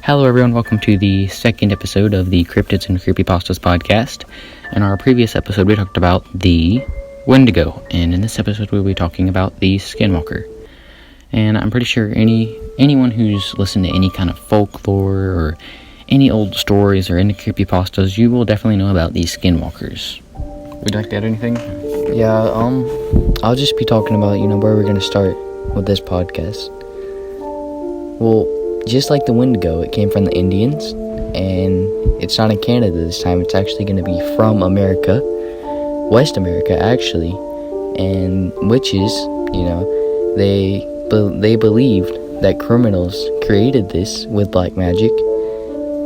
Hello everyone, welcome to the second episode of the Cryptids and Creepypastas podcast. In our previous episode we talked about the Wendigo, and in this episode we'll be talking about the Skinwalker. And I'm pretty sure anyone who's listened to any kind of folklore or any old stories or any creepypastas, you will definitely know about these Skinwalkers. Would you like to add anything? Yeah, I'll just be talking about, where we're going to start with this podcast. Well, just like the Wendigo, it came from the Indians, and it's not in Canada this time. It's actually going to be from America, West America, actually. And witches, they believed that criminals created this with black magic.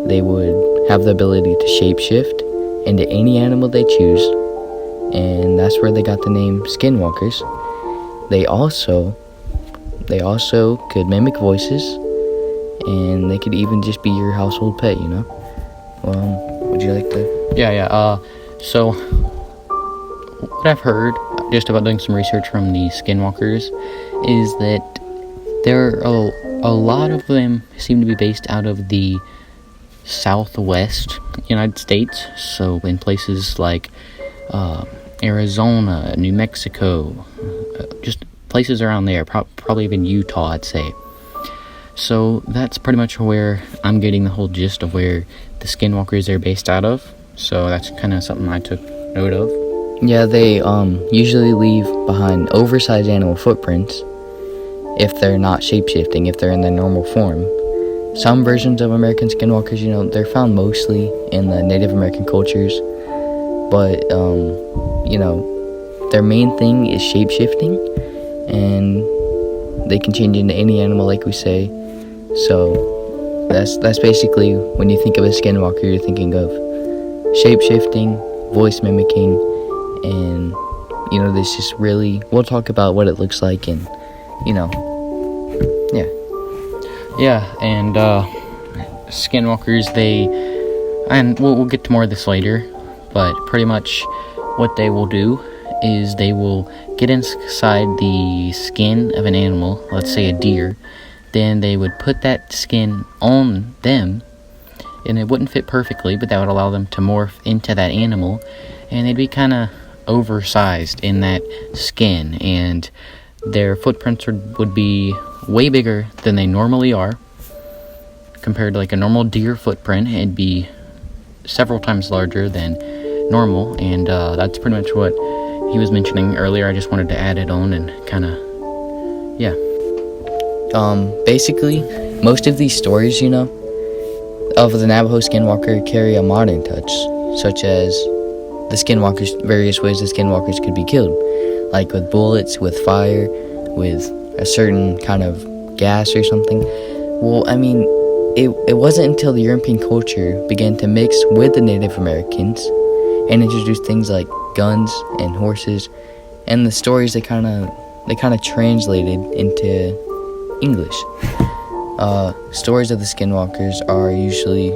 They would have the ability to shapeshift into any animal they choose, and that's where they got the name Skinwalkers. They also could mimic voices, and they could even just be your household pet, would you like to? Yeah. So, what I've heard, just about doing some research from the Skinwalkers, is that there are a lot of them seem to be based out of the Southwest United States, so in places like Arizona, New Mexico, just places around there, probably even Utah, I'd say. So that's pretty much where I'm getting the whole gist of where the Skinwalkers are based out of. So that's kind of something I took note of. Yeah, they usually leave behind oversized animal footprints if they're not shapeshifting, if they're in their normal form. Some versions of American Skinwalkers, they're found mostly in the Native American cultures, but their main thing is shapeshifting, and they can change into any animal, like we say. So that's basically, when you think of a Skinwalker, you're thinking of shape-shifting, voice mimicking, and this just really, we'll talk about what it looks like, and Yeah, and Skinwalkers, and we'll get to more of this later, but pretty much what they will do is they will get inside the skin of an animal, let's say a deer. Then they would put that skin on them, and it wouldn't fit perfectly, but that would allow them to morph into that animal, and they'd be kind of oversized in that skin, and their footprints would be way bigger than they normally are. Compared to like a normal deer footprint, it'd be several times larger than normal, and that's pretty much what he was mentioning earlier. I just wanted to add it on and kind of, yeah. Basically, most of these stories, of the Navajo Skinwalker carry a modern touch, such as the Skinwalkers, various ways the Skinwalkers could be killed, like with bullets, with fire, with a certain kind of gas or something. Well, it wasn't until the European culture began to mix with the Native Americans and introduced things like guns and horses, and the stories they kind of translated into English. Stories of the Skinwalkers are usually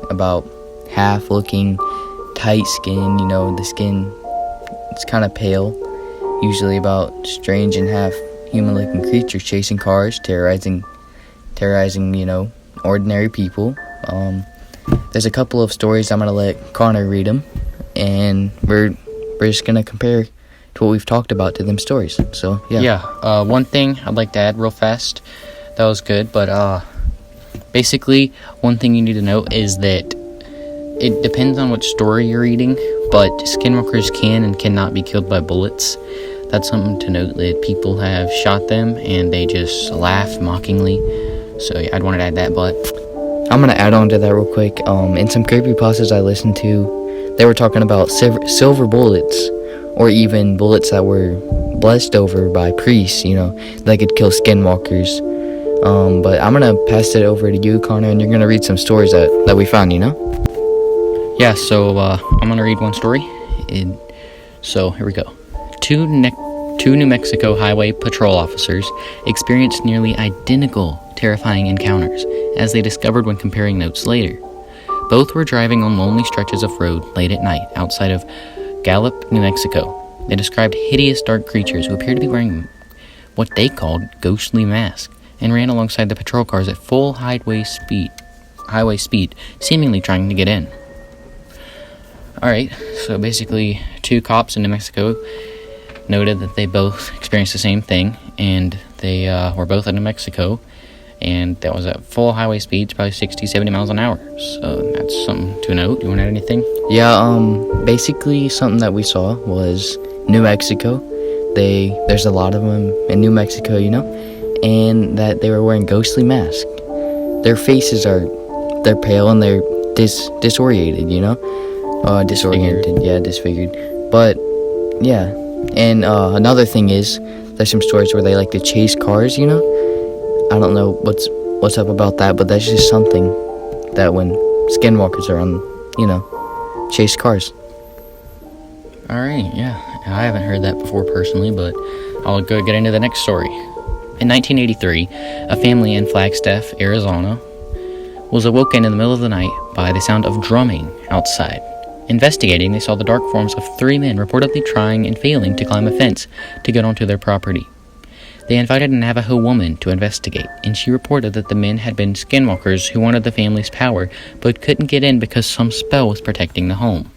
about half-looking, tight skin. The skin, it's kind of pale. Usually about strange and half-human-looking creatures chasing cars, terrorizing, ordinary people. There's a couple of stories. I'm gonna let Connor read them, and we're just gonna compare to what we've talked about to them stories. So one thing I'd like to add real fast, that was good, but basically one thing you need to know is that it depends on what story you're reading, but Skinwalkers can and cannot be killed by bullets. That's something to note, that people have shot them and they just laugh mockingly. So I'd want to add that, but I'm gonna add on to that real quick. In some creepypastas I listened to, they were talking about silver bullets, or even bullets that were blessed over by priests, that could kill Skinwalkers. But I'm gonna pass it over to you, Connor, and you're gonna read some stories that we found, Yeah, so I'm gonna read one story. So here we go. Two New Mexico highway patrol officers experienced nearly identical terrifying encounters, as they discovered when comparing notes later. Both were driving on lonely stretches of road late at night outside of Gallup, New Mexico. They described hideous dark creatures who appeared to be wearing what they called ghostly masks, and ran alongside the patrol cars at full highway speed. highway speed, seemingly trying to get in. Alright, so basically 2 cops in New Mexico noted that they both experienced the same thing, and they were both in New Mexico, and that was at full highway speeds, probably 60, 70 miles an hour. So that's something to note. You want to add anything? Yeah, basically something that we saw was New Mexico. There's a lot of them in New Mexico, and that they were wearing ghostly masks. Their faces they're pale and they're disoriented, disoriented, disfigured. But yeah, and another thing is there's some stories where they like to chase cars, I don't know what's up about that, but that's just something that when skinwalkers are on, chase cars. Alright, yeah. I haven't heard that before personally, but I'll go get into the next story. In 1983, a family in Flagstaff, Arizona, was awoken in the middle of the night by the sound of drumming outside. Investigating, they saw the dark forms of 3 men reportedly trying and failing to climb a fence to get onto their property. They invited a Navajo woman to investigate, and she reported that the men had been skinwalkers who wanted the family's power, but couldn't get in because some spell was protecting the home.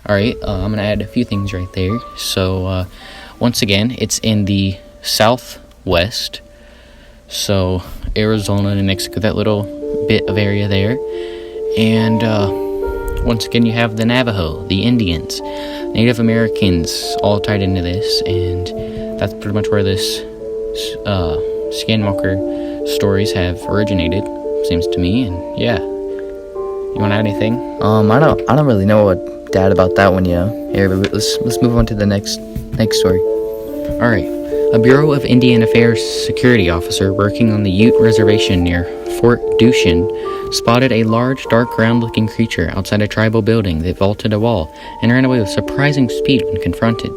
Alright, I'm going to add a few things right there. So, once again, it's in the southwest. So, Arizona, New Mexico, that little bit of area there. And, once again, you have the Navajo, the Indians, Native Americans all tied into this, and that's pretty much where this skinwalker stories have originated, seems to me. And yeah, you want to add anything? I don't really know what to add about that one, Here, but let's move on to the next story. All right. A Bureau of Indian Affairs security officer working on the Ute Reservation near Fort Dushin spotted a large, dark, round-looking creature outside a tribal building that vaulted a wall and ran away with surprising speed when confronted.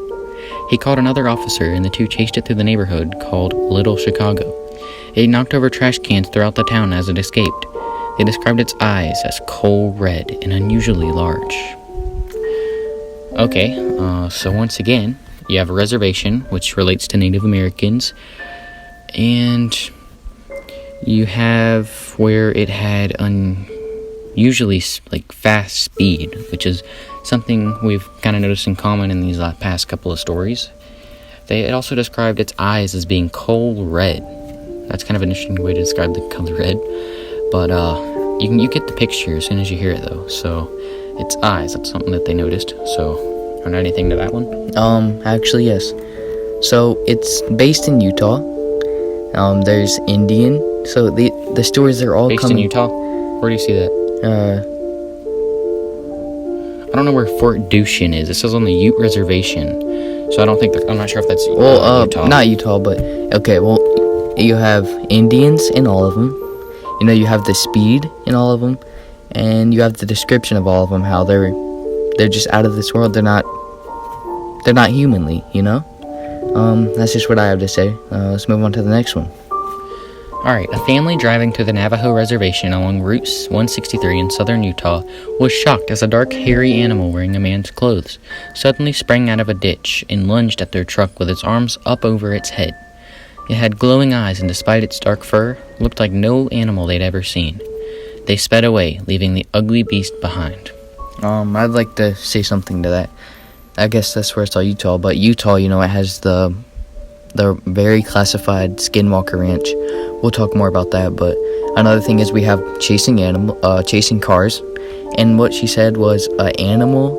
He called another officer, and the two chased it through the neighborhood called Little Chicago. It knocked over trash cans throughout the town as it escaped. They described its eyes as coal red and unusually large. Okay, so once again, you have a reservation, which relates to Native Americans, and you have where it had unusually fast speed, which is something we've kind of noticed in common in these past couple of stories. It also described its eyes as being coal red. That's kind of an interesting way to describe the color red, but you get the picture as soon as you hear it, though. So its eyes, that's something that they noticed. So, you want anything to that one? Actually, yes. So it's based in Utah. There's Indian. So the stories are all based coming... in Utah? Where do you see that? I don't know where Fort Dushin is. It says on the Ute Reservation. So I'm not sure if that's Utah. Not Utah, but okay, well, you have Indians in all of them. You have the speed in all of them, and you have the description of all of them, how they're just out of this world. They're not humanly, That's just what I have to say. Let's move on to the next one. Alright, a family driving to the Navajo Reservation along Route 163 in southern Utah was shocked as a dark, hairy animal wearing a man's clothes suddenly sprang out of a ditch and lunged at their truck with its arms up over its head. It had glowing eyes, and despite its dark fur, looked like no animal they'd ever seen. They sped away, leaving the ugly beast behind. I'd like to say something to that. I guess that's where it's all Utah, but Utah, it has the very classified Skinwalker Ranch. We'll talk more about that, but another thing is we have chasing chasing cars, and what she said was an animal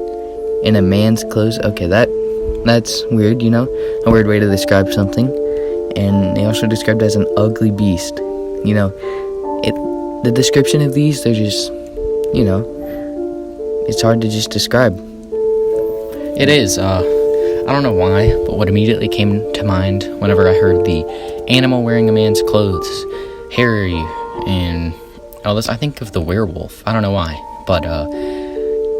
in a man's clothes. Okay, that's weird, a weird way to describe something. And they also described it as an ugly beast. The description of these, they're just, it's hard to just describe. It is. I don't know why, but what immediately came to mind whenever I heard the animal wearing a man's clothes, hairy, and all this, I think of the werewolf. I don't know why, but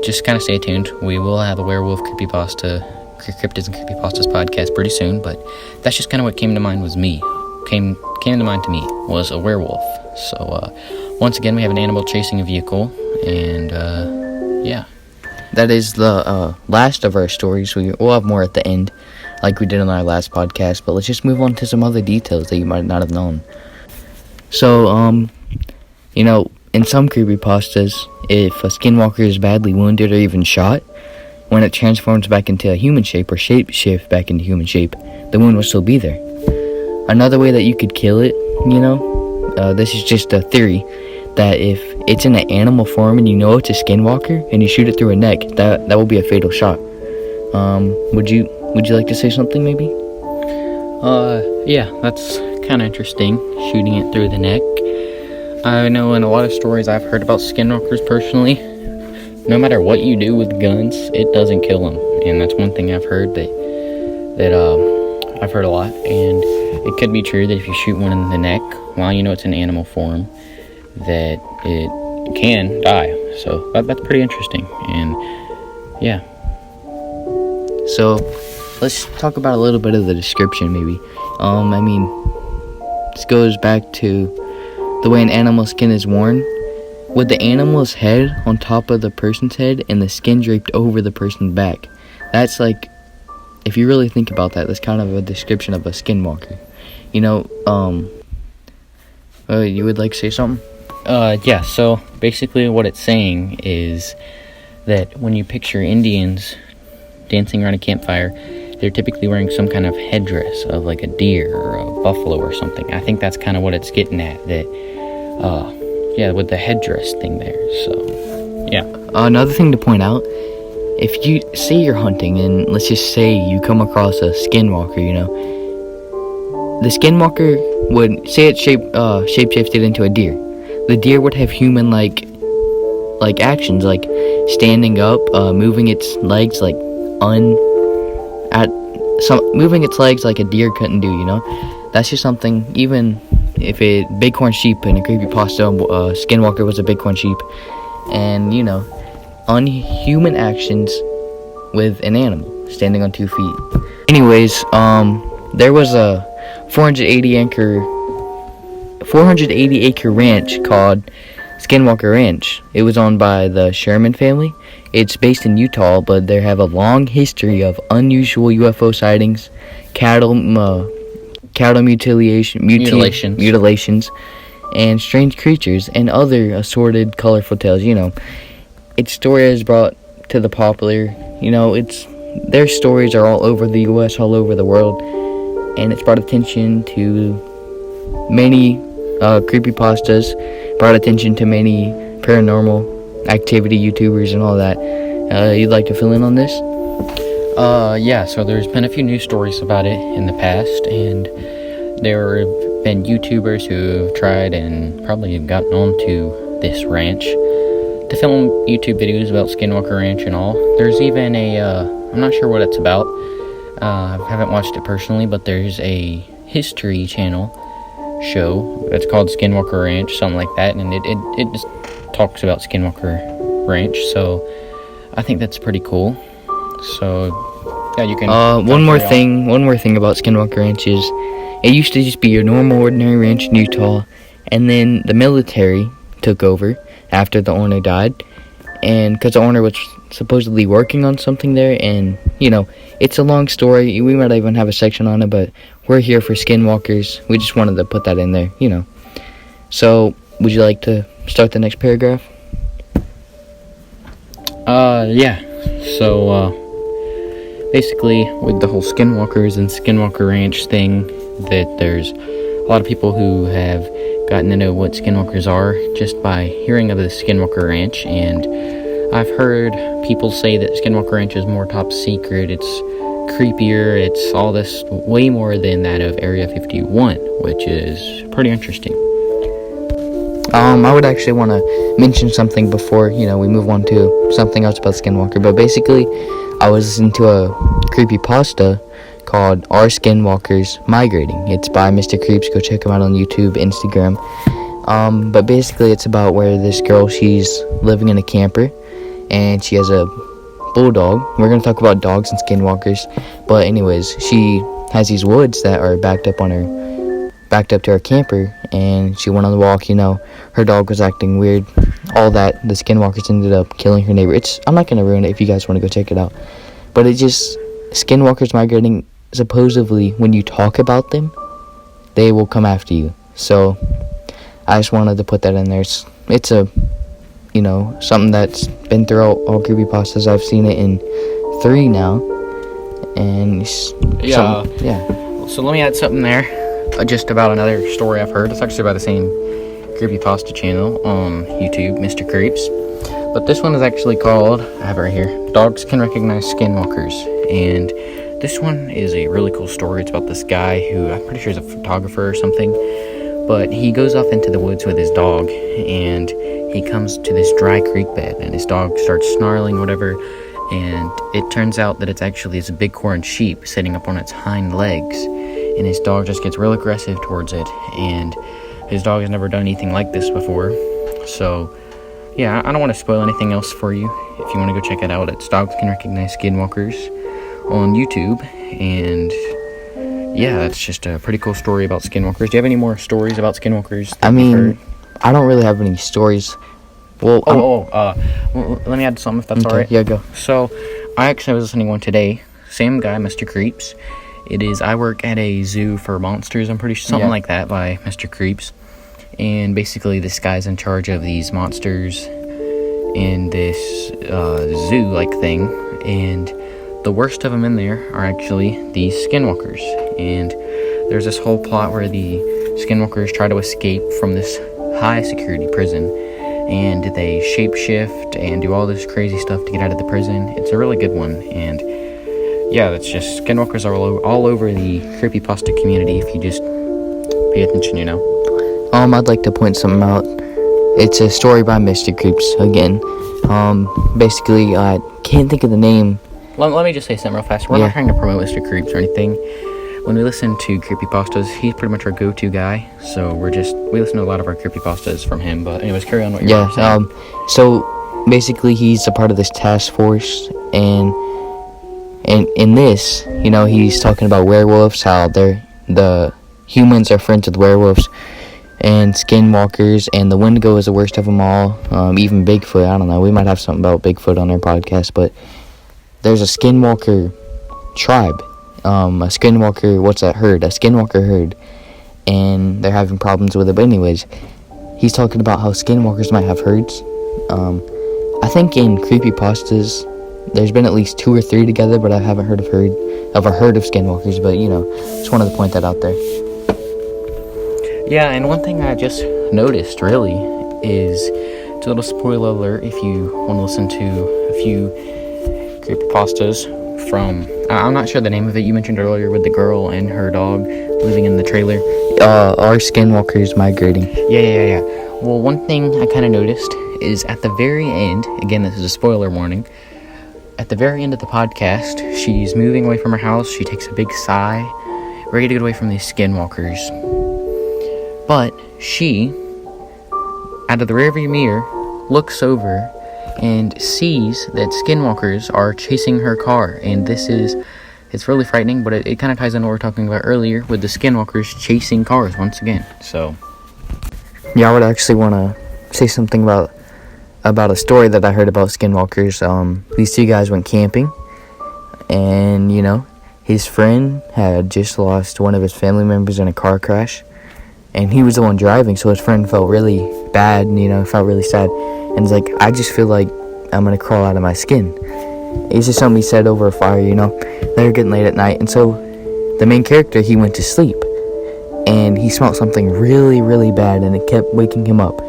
just kind of stay tuned. We will have a werewolf creepypasta, Cryptids and Creepypastas podcast pretty soon, but that's just kind of what came to mind was me. Came to mind to me was a werewolf. So once again, we have an animal chasing a vehicle, and yeah. That is the last of our stories. We'll have more at the end, like we did on our last podcast, but let's just move on to some other details that you might not have known. So, in some creepypastas, if a skinwalker is badly wounded or even shot, when it transforms back into a human shape or shape-shift back into human shape, the wound will still be there. Another way that you could kill it, this is just a theory, that if it's in an animal form and you know it's a skinwalker and you shoot it through a neck, that will be a fatal shot. Would you like to say something maybe? Yeah, that's kind of interesting, shooting it through the neck. I know in a lot of stories I've heard about skinwalkers personally, no matter what you do with guns, it doesn't kill them. And that's one thing I've heard that I've heard a lot. And it could be true that if you shoot one in the neck, while you know it's an animal form, that it can die. So that's pretty interesting. And yeah. So let's talk about a little bit of the description maybe. This goes back to the way an animal skin is worn, with the animal's head on top of the person's head and the skin draped over the person's back. That's like, if you really think about that, that's kind of a description of a skinwalker. You would like to say something? Yeah, so basically what it's saying is that when you picture Indians dancing around a campfire, they're typically wearing some kind of headdress of like a deer or a buffalo or something. I think that's kind of what it's getting at, that with the headdress thing there. So yeah. Another thing to point out, if you say you're hunting and let's just say you come across a skinwalker, the skinwalker would say it shape-shifted into a deer. The deer would have human-like actions, like standing up, moving its legs moving its legs like a deer couldn't do. That's just something. Even if a bighorn sheep in a creepypasta, skinwalker was a bighorn sheep, and unhuman actions with an animal standing on 2 feet. Anyways, there was a 480 acre ranch called Skinwalker Ranch. It was owned by the Sherman family. It's based in Utah, but they have a long history of unusual UFO sightings, cattle mutilations, and strange creatures, and other assorted, colorful tales. Its story is brought to the popular. Their stories are all over the U.S., all over the world, and it's brought attention to many creepypastas, brought attention to many paranormal activity YouTubers and all that. You'd like to fill in on this? Yeah, so there's been a few news stories about it in the past, and there have been YouTubers who have tried and probably have gotten onto this ranch to film YouTube videos about Skinwalker Ranch and all. There's even I'm not sure what it's about. I haven't watched it personally, but there's a History Channel show that's called Skinwalker Ranch, something like that, and it just talks about Skinwalker Ranch, so I think that's pretty cool. So yeah, you can one more thing about Skinwalker Ranch is it used to just be your normal ordinary ranch in Utah, and then the military took over after the owner died, and because the owner was supposedly working on something there, and it's a long story. We might even have a section on it, but we're here for skinwalkers. We just wanted to put that in there, So, would you like to start the next paragraph? Yeah. So, basically, with the whole Skinwalkers and Skinwalker Ranch thing, that there's a lot of people who have gotten to know what Skinwalkers are just by hearing of the Skinwalker Ranch, and I've heard people say that Skinwalker Ranch is more top secret, it's creepier, it's all this way more than that of Area 51, which is pretty interesting. I would actually want to mention something before, we move on to something else about Skinwalker, but basically, I was listening to a creepypasta called Are Skinwalkers Migrating? It's by Mr. Creeps. Go check him out on YouTube, Instagram. But basically, it's about where this girl, she's living in a camper, and she has a bulldog. We're going to talk about dogs and skinwalkers. But anyways, she has these woods that are backed up to her camper, and she went on the walk. Her dog was acting weird. All that, the skinwalkers ended up killing her neighbor. I'm not going to ruin it if you guys want to go check it out. But skinwalkers migrating, supposedly, when you talk about them, they will come after you. So, I just wanted to put that in there. it's a, something that's been throughout all creepypastas. I've seen it in 3 now, and Yeah. yeah. So let me add something there, just about another story I've heard. It's actually by the same Creepypasta channel on YouTube, Mr. Creeps. But this one is actually called, I have it right here, Dogs Can Recognize Skinwalkers. And this one is a really cool story. It's about this guy who, I'm pretty sure is a photographer or something. But he goes off into the woods with his dog, and he comes to this dry creek bed, and his dog starts snarling, whatever. And it turns out that it's actually this bighorn sheep sitting up on its hind legs. And his dog just gets real aggressive towards it. And his dog has never done anything like this before. So, yeah, I don't want to spoil anything else for you. If you want to go check it out, it's Dogs Can Recognize Skinwalkers on YouTube. And, yeah, that's just a pretty cool story about Skinwalkers. Do you have any more stories about Skinwalkers? I mean, I don't really have any stories. Well, let me add something if that's okay, alright. yeah, go. So, I actually was listening to one today. Same guy, Mr. Creeps. I work at a zoo for monsters, I'm pretty sure, something like that, by Mr. Creeps. And basically, this guy's in charge of these monsters in this zoo-like thing. And the worst of them in there are actually these Skinwalkers. And there's this whole plot where the Skinwalkers try to escape from this high-security prison. And they shapeshift and do all this crazy stuff to get out of the prison. It's a really good one. And yeah, that's just, Skinwalkers are all over the creepypasta community if you just pay attention, I'd like to point something out. It's a story by Mr. Creeps again. Basically, I can't think of the name. Let me just say something real fast. We're not trying to promote Mr. Creeps or anything. When we listen to creepypastas, he's pretty much our go-to guy. So we listen to a lot of our creepypastas from him. But anyways, carry on what you're saying. So basically, he's a part of this task force, and in this, he's talking about werewolves, how the humans are friends with werewolves, and skinwalkers, and the Wendigo is the worst of them all. Even Bigfoot, I don't know. We might have something about Bigfoot on our podcast, but there's a skinwalker tribe. A skinwalker herd, and they're having problems with it. But anyways, he's talking about how skinwalkers might have herds. I think in creepypastas, there's been at least 2 or 3 together, but I haven't heard of a herd of skinwalkers. But just wanted to point that out there. Yeah, and one thing I just noticed really is, it's a little spoiler alert if you want to listen to a few creepypastas from, I'm not sure the name of it, you mentioned earlier with the girl and her dog living in the trailer. Our skinwalkers migrating. Yeah. Well, one thing I kind of noticed is at the very end, again, this is a spoiler warning, at the very end of the podcast, she's moving away from her house, she takes a big sigh, ready to get away from these skinwalkers. But she, out of the rearview mirror, looks over and sees that skinwalkers are chasing her car. And it's really frightening, but it kind of ties in what we were talking about earlier with the skinwalkers chasing cars once again. So, yeah, I would actually want to say something about a story that I heard about skinwalkers. These 2 guys went camping, and his friend had just lost one of his family members in a car crash, and he was the one driving, so his friend felt really bad, felt really sad, and he's like, I just feel like I'm gonna crawl out of my skin. It's just something he said over a fire. They were getting late at night, and so the main character, he went to sleep, and he smelled something really, really bad, and it kept waking him up.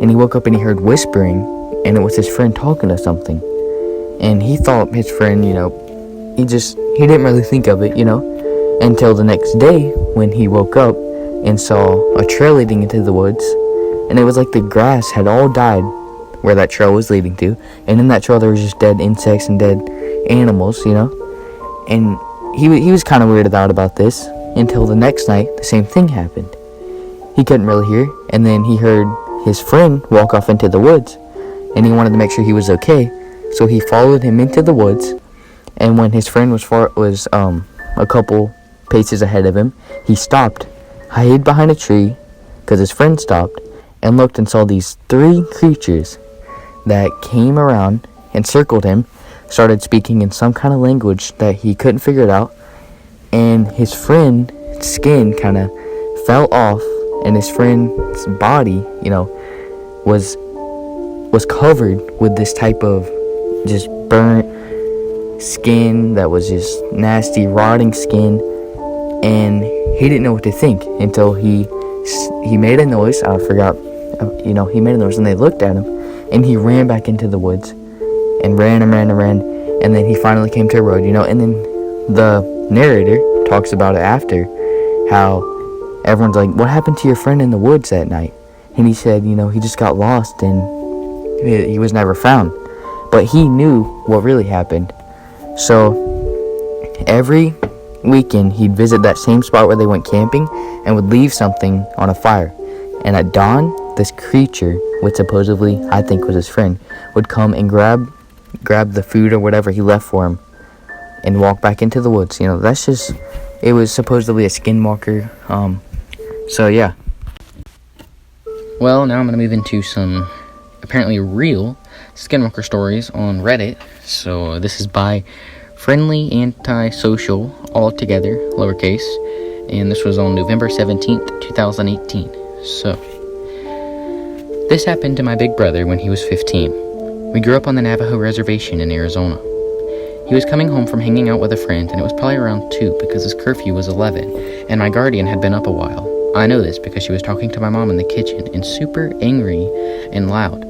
And he woke up and he heard whispering, and it was his friend talking to something. And he thought his friend, he didn't really think of it, until the next day when he woke up and saw a trail leading into the woods. And it was like the grass had all died where that trail was leading to. And in that trail there was just dead insects and dead animals, And he was kind of weirded out about this until the next night the same thing happened. He couldn't really hear, and then he heard his friend walk off into the woods, and he wanted to make sure he was okay, so he followed him into the woods. And when his friend was a couple paces ahead of him, he stopped, hid behind a tree, because his friend stopped, and looked and saw these 3 creatures that came around and circled him, started speaking in some kind of language that he couldn't figure it out, and his friend's skin kind of fell off, and his friend's body, was covered with this type of just burnt skin that was just nasty, rotting skin, and he didn't know what to think until he made a noise. I forgot, he made a noise, and they looked at him, and he ran back into the woods, and ran, and then he finally came to a road, and then the narrator talks about it after, how everyone's like, what happened to your friend in the woods that night? And he said, he just got lost, and he was never found. But he knew what really happened. So every weekend he'd visit that same spot where they went camping and would leave something on a fire. And at dawn, this creature, which supposedly I think was his friend, would come and grab the food or whatever he left for him and walk back into the woods. It was supposedly a skinwalker. So yeah. Well, now I'm going to move into some apparently real skinwalker stories on Reddit. So this is by Friendly Antisocial, all together, lowercase. And this was on November 17th, 2018. So, this happened to my big brother when he was 15. We grew up on the Navajo Reservation in Arizona. He was coming home from hanging out with a friend, and it was probably around 2 because his curfew was 11, and my guardian had been up a while. I know this because she was talking to my mom in the kitchen and super angry and loud.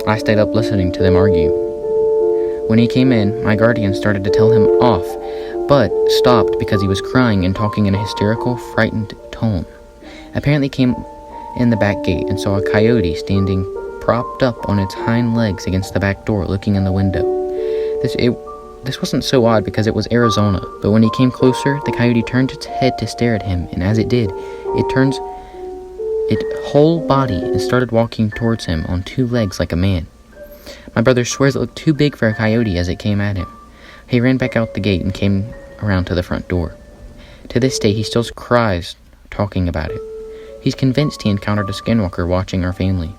I stayed up listening to them argue. When he came in, my guardian started to tell him off, but stopped because he was crying and talking in a hysterical, frightened tone. Apparently came in the back gate and saw a coyote standing propped up on its hind legs against the back door looking in the window. This wasn't so odd because it was Arizona, but when he came closer, the coyote turned its head to stare at him, and as it did, it turned its whole body and started walking towards him on 2 legs like a man. My brother swears it looked too big for a coyote as it came at him. He ran back out the gate and came around to the front door. To this day, he still cries talking about it. He's convinced he encountered a skinwalker watching our family.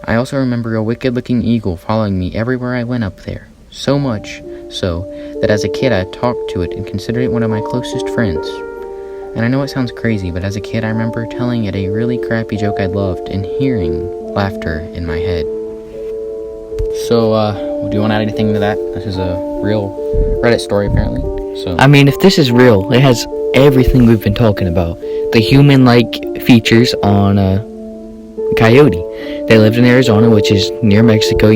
I also remember a wicked-looking eagle following me everywhere I went up there. So much so that as a kid I talked to it and considered it one of my closest friends. And I know it sounds crazy, but as a kid I remember telling it a really crappy joke I loved and hearing laughter in my head. So, do you want to add anything to that? This is a real Reddit story, apparently. So, I mean, if this is real, it has everything we've been talking about. The human-like features on a coyote. They lived in Arizona, which is near Mexico,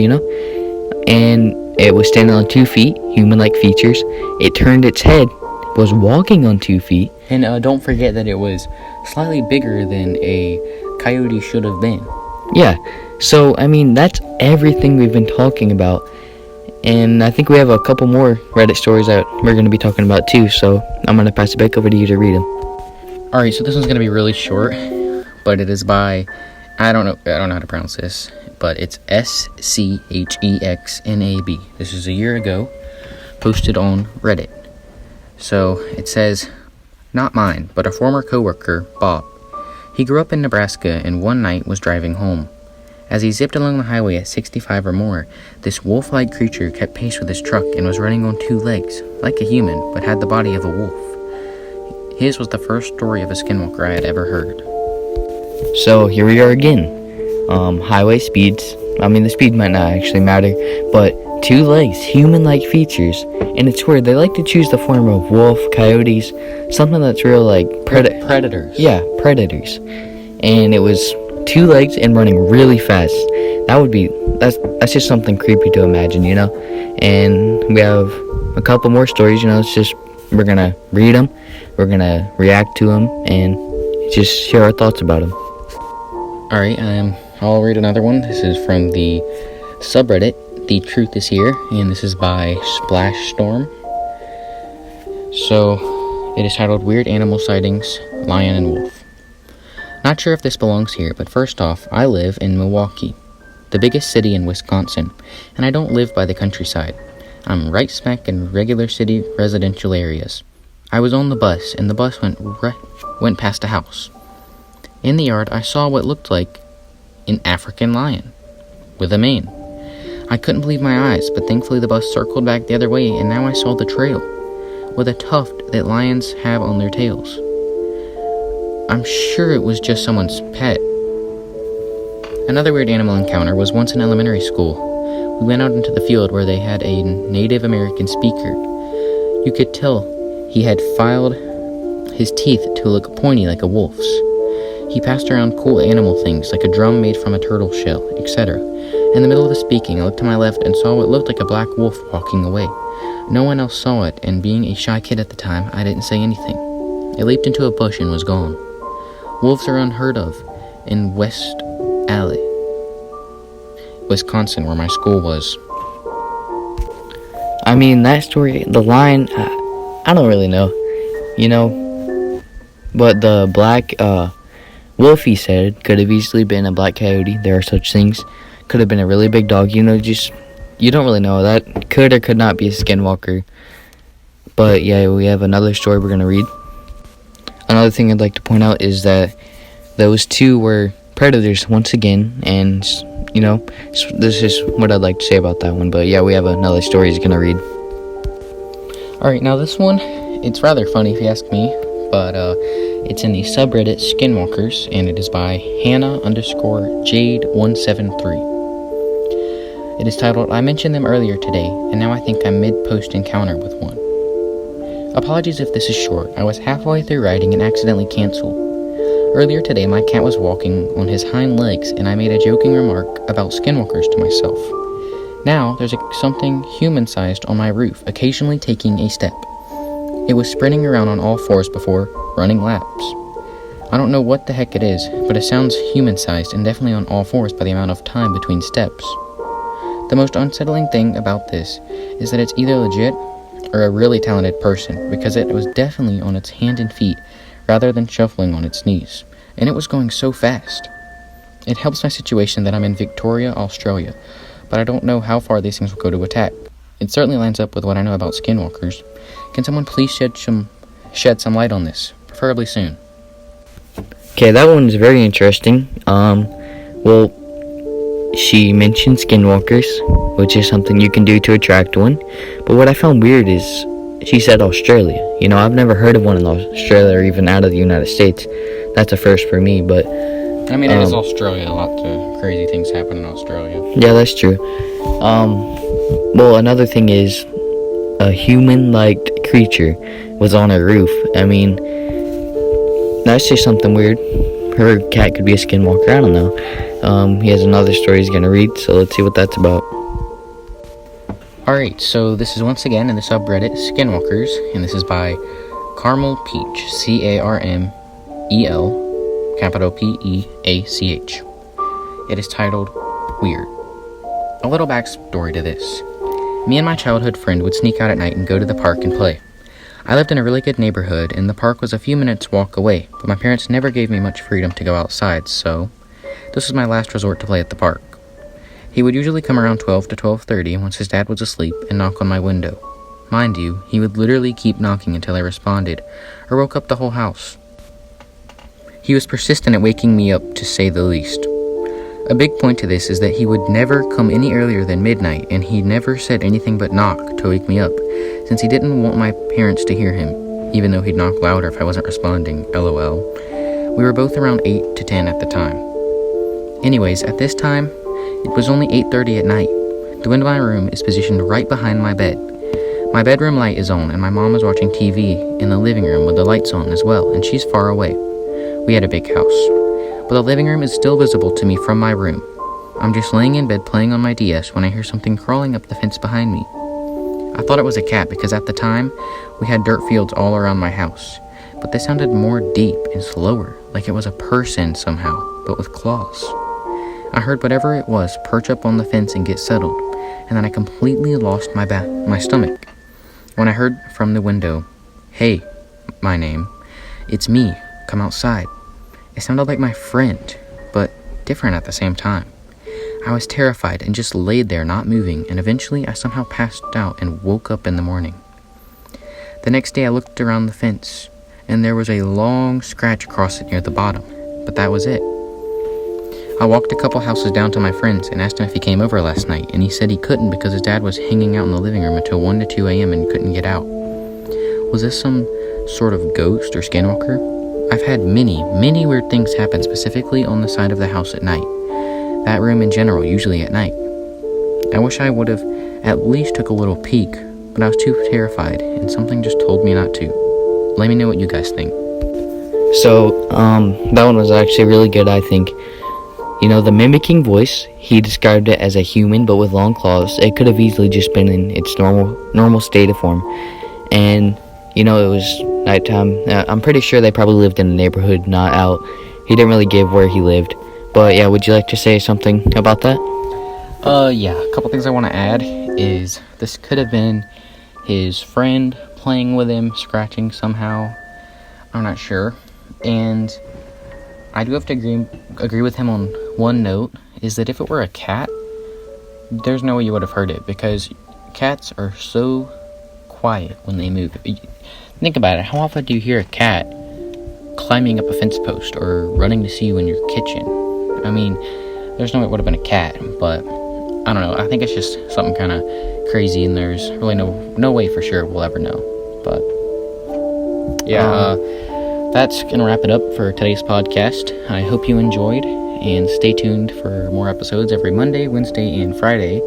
and it was standing on 2 feet, human-like features. It turned its head, was walking on 2 feet. And don't forget that it was slightly bigger than a coyote should have been. Yeah, so, I mean, that's everything we've been talking about. And I think we have a couple more Reddit stories that we're going to be talking about too, so I'm going to pass it back over to you to read them. Alright, so this one's going to be really short, but it is by, I don't know how to pronounce this, but it's SCHEXNAB. This is a year ago, posted on Reddit. So, it says, not mine, but a former coworker, Bob. He grew up in Nebraska and one night was driving home. As he zipped along the highway at 65 or more, this wolf-like creature kept pace with his truck and was running on 2 legs, like a human, but had the body of a wolf. His was the first story of a skinwalker I had ever heard. So here we are again. Highway speeds. I mean, the speed might not actually matter, but 2 legs, human-like features, and it's weird. They like to choose the form of wolf, coyotes, something that's real like predators. Yeah, predators. And it was 2 legs and running really fast. That's just something creepy to imagine, And we have a couple more stories, we're gonna read them, we're gonna react to them, and just share our thoughts about them. Alright, I'll read another one. This is from the subreddit, The Truth Is Here, and this is by Splash Storm. So, it is titled Weird Animal Sightings, Lion and Wolf. Not sure if this belongs here, but first off, I live in Milwaukee, the biggest city in Wisconsin, and I don't live by the countryside. I'm right smack in regular city residential areas. I was on the bus, and the bus went past a house. In the yard, I saw what looked like an African lion with a mane. I couldn't believe my eyes, but thankfully the bus circled back the other way, and now I saw the trail, with a tuft that lions have on their tails. I'm sure it was just someone's pet. Another weird animal encounter was once in elementary school. We went out into the field where they had a Native American speaker. You could tell he had filed his teeth to look pointy like a wolf's. He passed around cool animal things like a drum made from a turtle shell, etc. In the middle of the speaking, I looked to my left and saw what looked like a black wolf walking away. No one else saw it, and being a shy kid at the time, I didn't say anything. It leaped into a bush and was gone. Wolves are unheard of in West Alley, Wisconsin, where my school was. I mean, that story, the line, I don't really know, but the black wolf, he said, could have easily been a black coyote. There are such things. Could have been a really big dog, you don't really know. That could or could not be a skinwalker. But yeah, we have another story we're going to read. Another thing I'd like to point out is that those two were predators once again, and this is what I'd like to say about that one. But yeah, we have another story he's gonna read. Alright, now this one, it's rather funny if you ask me, but it's in the subreddit Skinwalkers, and it is by Hannah_Jade173. It is titled, I mentioned them earlier today, and now I think I'm mid-post encounter with one. Apologies if this is short. I was halfway through writing and accidentally canceled. Earlier today, my cat was walking on his hind legs, and I made a joking remark about skinwalkers to myself. Now, there's something human-sized on my roof, occasionally taking a step. It was sprinting around on all fours before running laps. I don't know what the heck it is, but it sounds human-sized and definitely on all fours by the amount of time between steps. The most unsettling thing about this is that it's either legit or a really talented person, because it was definitely on its hands and feet rather than shuffling on its knees, and it was going so fast. It helps my situation that I'm in Victoria, Australia, but I don't know how far these things will go to attack. It certainly lines up with what I know about skinwalkers. Can someone please shed some light on this, preferably soon? Okay, that one is very interesting. Well, she mentioned skinwalkers, which is something you can do to attract one. But what I found weird is she said Australia. I've never heard of one in Australia or even out of the United States. That's a first for me, but I mean, it is Australia. Lots of crazy things happen in Australia. Yeah, that's true. Well, another thing is a human-like creature was on her roof. I mean, that's just something weird. Her cat could be a skinwalker. I don't know. He has another story he's gonna read, so let's see what that's about. Alright, so this is once again in the subreddit Skinwalkers, and this is by Carmel Peach, Carmel, capital Peach. It is titled, Weird. A little backstory to this. Me and my childhood friend would sneak out at night and go to the park and play. I lived in a really good neighborhood, and the park was a few minutes walk away, but my parents never gave me much freedom to go outside, so this was my last resort to play at the park. He would usually come around 12 to 12:30 once his dad was asleep and knock on my window. Mind you, he would literally keep knocking until I responded, or woke up the whole house. He was persistent at waking me up, to say the least. A big point to this is that he would never come any earlier than midnight, and he never said anything but knock to wake me up, since he didn't want my parents to hear him, even though he'd knock louder if I wasn't responding, lol. We were both around 8 to 10 at the time. Anyways, at this time, it was only 8:30 at night. The window of my room is positioned right behind my bed. My bedroom light is on, and my mom is watching TV in the living room with the lights on as well, and she's far away. We had a big house, but the living room is still visible to me from my room. I'm just laying in bed playing on my DS when I hear something crawling up the fence behind me. I thought it was a cat because at the time, we had dirt fields all around my house, but they sounded more deep and slower, like it was a person somehow, but with claws. I heard whatever it was perch up on the fence and get settled, and then I completely lost my stomach. When I heard from the window, "Hey, my name, it's me, come outside." It sounded like my friend, but different at the same time. I was terrified and just laid there not moving, and eventually I somehow passed out and woke up in the morning. The next day I looked around the fence, and there was a long scratch across it near the bottom, but that was it. I walked a couple houses down to my friend's and asked him if he came over last night, and he said he couldn't because his dad was hanging out in the living room until 1 to 2 a.m. and couldn't get out. Was this some sort of ghost or skinwalker? I've had many weird things happen specifically on the side of the house at night. that room in general, usually at night. I wish I would have at least took a little peek, but I was too terrified, and something just told me not to. Let me know what you guys think. So, that one was actually really good, I think. You know, the mimicking voice, he described it as a human, but with long claws. It could have easily just been in its normal state of form. And, you know, it was nighttime. I'm pretty sure they probably lived in a neighborhood, not out. He didn't really give where he lived. But, yeah, would you like to say something about that? Yeah, a couple things I want to add is this could have been his friend playing with him, scratching somehow. I'm not sure. And I do have to agree with him on one note, is that if it were a cat, there's no way you would have heard it, because cats are so quiet when they move. Think about it. How often do you hear a cat climbing up a fence post or running to see you in your kitchen? I mean, there's no way it would have been a cat, but I don't know. I think it's just something kind of crazy, and there's really no way for sure we'll ever know. But yeah, that's gonna wrap it up for today's podcast. I hope you enjoyed, and stay tuned for more episodes every Monday, Wednesday, and Friday.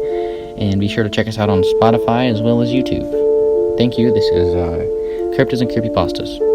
And be sure to check us out on Spotify as well as YouTube. Thank you. This is Cryptids and Creepypastas.